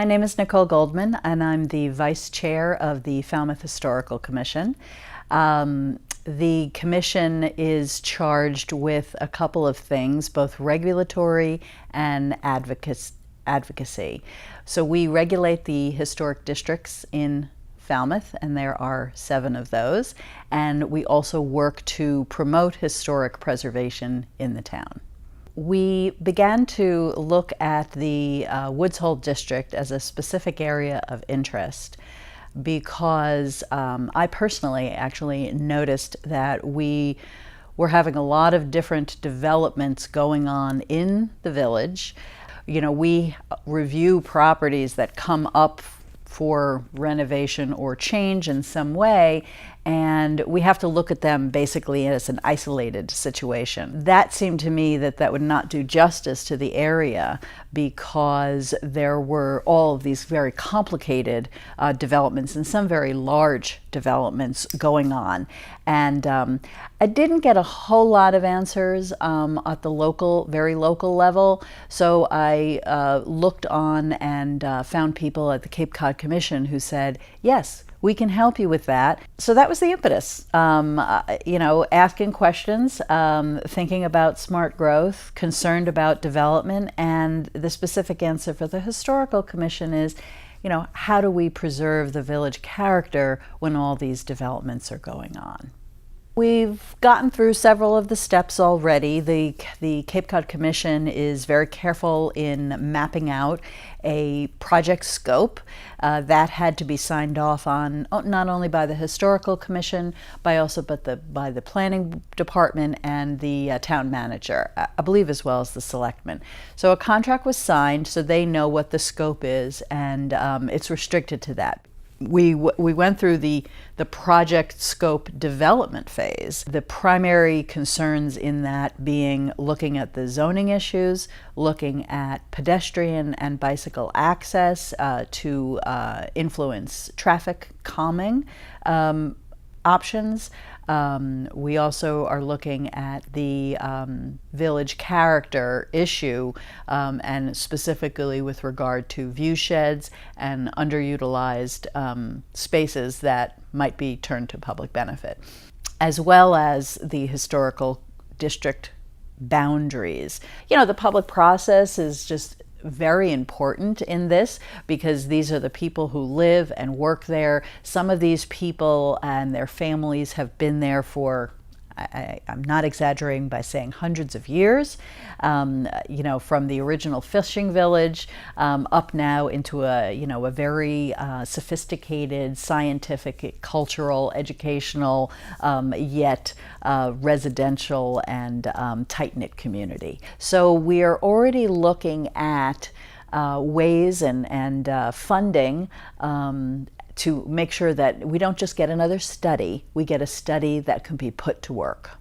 My name is Nicole Goldman, and I'm the Vice Chair of the Falmouth Historical Commission. The Commission is charged with a couple of things, both regulatory and advocacy. So we regulate the historic districts in Falmouth, and there are 7 of those, and we also work to promote historic preservation in the town. We began to look at the Woods Hole district as a specific area of interest because I personally actually noticed that we were having a lot of different developments going on in the village. You know, we review properties that come up for renovation or change in some way, and we have to look at them basically as an isolated situation. That seemed to me that that would not do justice to the area because there were all of these very complicated developments and some very large developments going on. And I didn't get a whole lot of answers at the very local level. So I looked on and found people at the Cape Cod Commission who said, yes, we can help you with that. So that was the impetus. You know, asking questions, thinking about smart growth, concerned about development, and the specific answer for the Historical Commission is, you know, how do we preserve the village character when all these developments are going on? We've gotten through several of the steps already. The Cape Cod Commission is very careful in mapping out a project scope that had to be signed off on not only by the Historical Commission, by the Planning Department and the town manager, I believe, as well as the selectmen. So a contract was signed so they know what the scope is, and it's restricted to that. We went through the project scope development phase. The primary concerns in that being looking at the zoning issues, looking at pedestrian and bicycle access to influence traffic calming options. We also are looking at the village character issue, and specifically with regard to view sheds and underutilized spaces that might be turned to public benefit, as well as the historical district boundaries. You know, the public process is just very important in this because these are the people who live and work there. Some of these people and their families have been there for, I'm not exaggerating by saying hundreds of years, you know, from the original fishing village up now into a very sophisticated, scientific, cultural, educational, yet residential and tight-knit community. So we are already looking at ways and funding to make sure that we don't just get another study, we get a study that can be put to work.